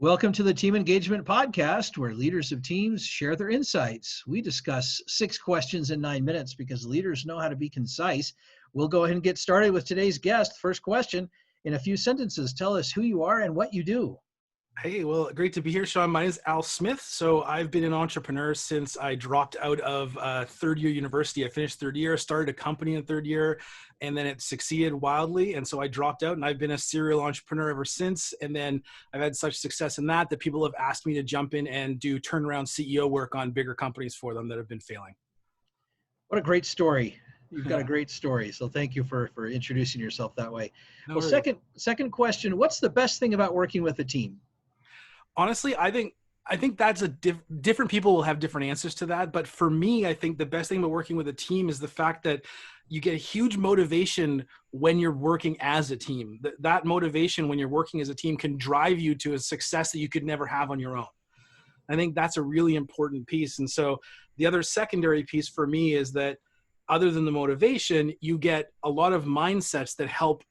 Welcome to the Team Engagement Podcast, where leaders of teams share their insights. We discuss 6 questions in 9 minutes because leaders know how to be concise. We'll go ahead and get started with today's guest. First question, in a few sentences, tell us who you are and what you do. Hey, well, great to be here, Sean. My name is Al Smith. So I've been an entrepreneur since I dropped out of third year university. I finished third year, started a company in third year, and then it succeeded wildly. And so I dropped out and I've been a serial entrepreneur ever since. And then I've had such success in that people have asked me to jump in and do turnaround CEO work on bigger companies for them that have been failing. What a great story. You've got a great story. So thank you for introducing yourself that way. No Well, worries. second question, what's the best thing about working with a team? Honestly, I think that's different people will have different answers to that. But for me, I think the best thing about working with a team is the fact that you get a huge motivation when you're working as a team. That motivation when you're working as a team can drive you to a success that you could never have on your own. I think that's a really important piece. And so the other secondary piece for me is that other than the motivation, you get a lot of mindsets that help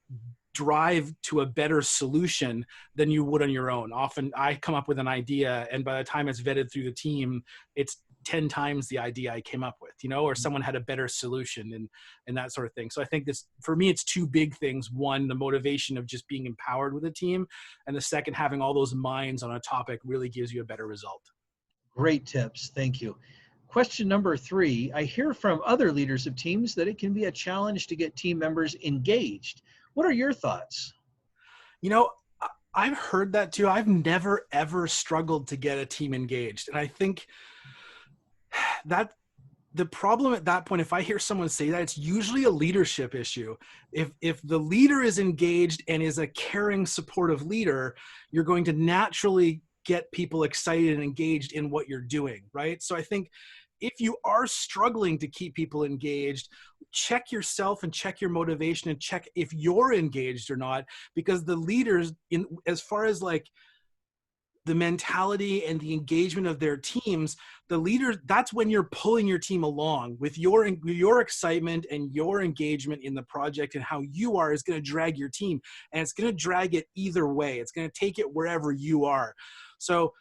drive to a better solution than you would on your own. Often I come up with an idea and by the time it's vetted through the team, it's 10 times the idea I came up with, or someone had a better solution and that sort of thing. So I think this, for me, it's two big things. One, the motivation of just being empowered with a team. And the second, having all those minds on a topic really gives you a better result. Great tips. Thank you. Question number 3, I hear from other leaders of teams that it can be a challenge to get team members engaged. What are your thoughts? I've heard that too. I've never, ever struggled to get a team engaged. And I think that the problem at that point, if I hear someone say that, it's usually a leadership issue. If the leader is engaged and is a caring, supportive leader, you're going to naturally get people excited and engaged in what you're doing, right? So I think if you are struggling to keep people engaged, check yourself and check your motivation and check if you're engaged or not, because the leaders, as far as like the mentality and the engagement of their teams, the leaders, that's when you're pulling your team along with your excitement and your engagement in the project, and how you are is going to drag your team, and it's going to drag it either way. It's going to take it wherever you are. So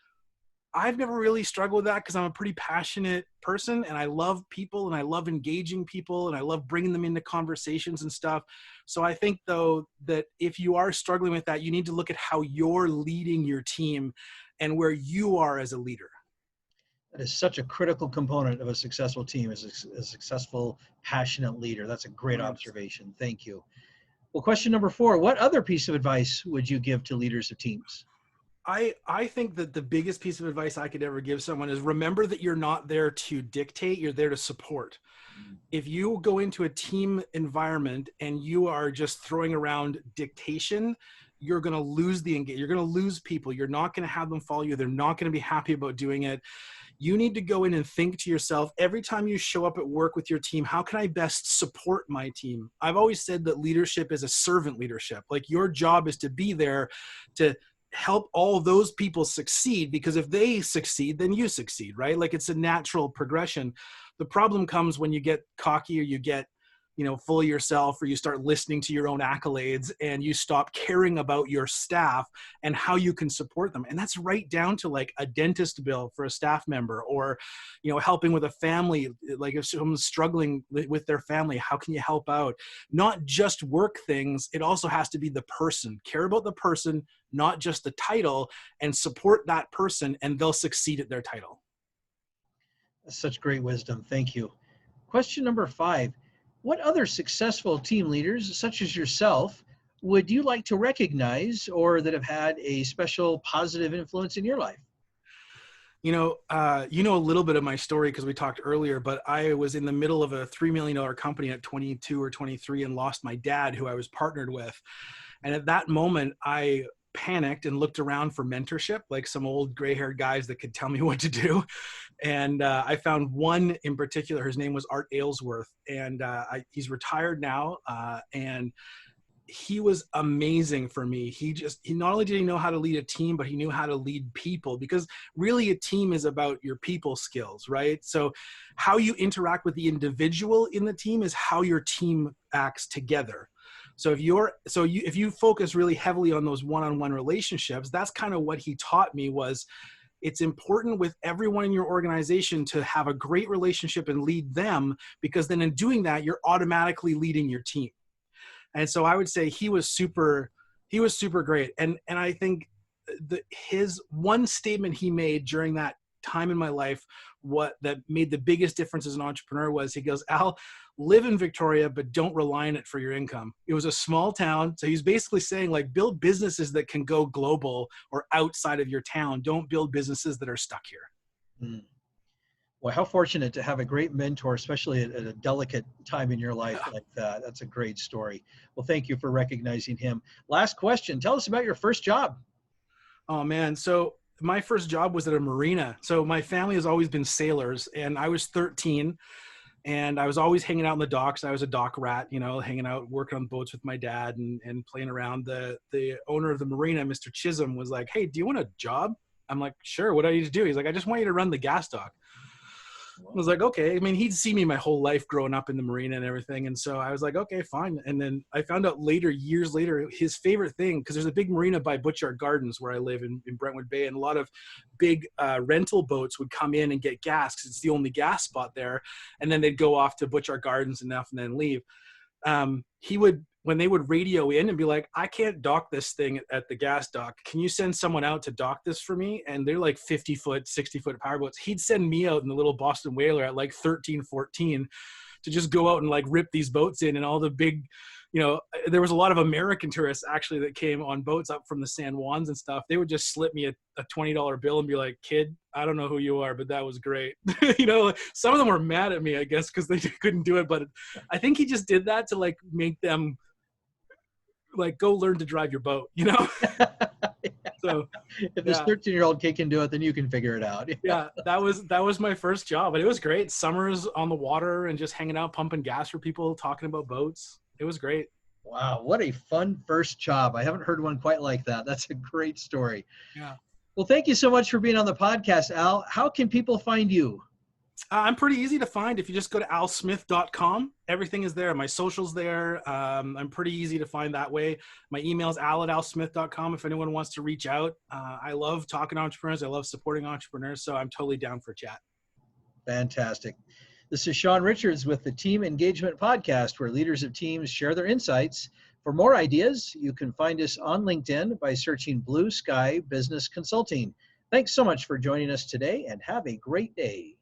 I've never really struggled with that because I'm a pretty passionate person and I love people and I love engaging people and I love bringing them into conversations and stuff. So I think though that if you are struggling with that, you need to look at how you're leading your team and where you are as a leader. That is such a critical component of a successful team, is a successful, passionate leader. That's a great observation. Thank you. Well, question number 4, what other piece of advice would you give to leaders of teams? I think that the biggest piece of advice I could ever give someone is remember that you're not there to dictate, you're there to support. If you go into a team environment and you are just throwing around dictation, you're going to lose the engagement. You're going to lose people. You're not going to have them follow you. They're not going to be happy about doing it. You need to go in and think to yourself, every time you show up at work with your team, how can I best support my team? I've always said that leadership is a servant leadership. Like your job is to be there to help all those people succeed, because if they succeed, then you succeed, right? Like it's a natural progression. The problem comes when you get cocky or you get, full of yourself, or you start listening to your own accolades and you stop caring about your staff and how you can support them. And that's right down to like a dentist bill for a staff member, or, helping with a family. Like if someone's struggling with their family, how can you help out? Not just work things. It also has to be the person. Care about the person, not just the title, and support that person, and they'll succeed at their title. That's such great wisdom. Thank you. Question number 5, what other successful team leaders, such as yourself, would you like to recognize or that have had a special positive influence in your life? You know a little bit of my story because we talked earlier, but I was in the middle of a $3 million company at 22 or 23 and lost my dad, who I was partnered with. And at that moment, I panicked and looked around for mentorship, like some old gray-haired guys that could tell me what to do. And I found one in particular. His name was Art Aylesworth, and he's retired now. And he was amazing for me. He not only did he know how to lead a team, but he knew how to lead people, because really a team is about your people skills, right? So how you interact with the individual in the team is how your team acts together. So if you focus really heavily on those one-on-one relationships, that's kind of what he taught me was it's important with everyone in your organization to have a great relationship and lead them, because then in doing that, you're automatically leading your team. And so I would say he was super great. And I think his one statement he made during that time in my life, what that made the biggest difference as an entrepreneur was, he goes, Al, live in Victoria, but don't rely on it for your income. It was a small town. So he's basically saying, like, build businesses that can go global or outside of your town. Don't build businesses that are stuck here. Mm. Well, how fortunate to have a great mentor, especially at a delicate time in your life like that. That's a great story. Well, thank you for recognizing him. Last question. Tell us about your first job. Oh, man. So my first job was at a marina. So my family has always been sailors, and I was 13. And I was always hanging out on the docks. I was a dock rat, hanging out, working on boats with my dad and playing around. The owner of the marina, Mr. Chisholm, was like, hey, do you want a job? I'm like, sure. What do I need to do? He's like, I just want you to run the gas dock. I was like, okay. I mean, he'd seen me my whole life growing up in the marina and everything. And so I was like, okay, fine. And then I found out years later, his favorite thing, because there's a big marina by Butchart Gardens where I live in Brentwood Bay, and a lot of big rental boats would come in and get gas because it's the only gas spot there. And then they'd go off to Butchart Gardens and then leave. When they would radio in and be like, I can't dock this thing at the gas dock. Can you send someone out to dock this for me? And they're like 50-foot, 60-foot powerboats. He'd send me out in the little Boston Whaler at like 13, 14 to just go out and like rip these boats in, and all the big, there was a lot of American tourists actually that came on boats up from the San Juans and stuff. They would just slip me a $20 bill and be like, kid, I don't know who you are, but that was great. Some of them were mad at me, I guess, because they couldn't do it. But I think he just did that to like make them like go learn to drive your boat, So if this 13-year-old kid can do it, then you can figure it out. Yeah, that was my first job, but it was great. Summers on the water and just hanging out, pumping gas for people, talking about boats. It was great. Wow, what a fun first job. I haven't heard one quite like that. That's a great story. Yeah. Well, thank you so much for being on the podcast, Al. How can people find you? I'm pretty easy to find. If you just go to alsmith.com, everything is there. My social's there. I'm pretty easy to find that way. My email is al@alsmith.com if anyone wants to reach out. I love talking to entrepreneurs. I love supporting entrepreneurs, so I'm totally down for a chat. Fantastic. This is Sean Richards with the Team Engagement Podcast, where leaders of teams share their insights. For more ideas, you can find us on LinkedIn by searching Blue Sky Business Consulting. Thanks so much for joining us today, and have a great day.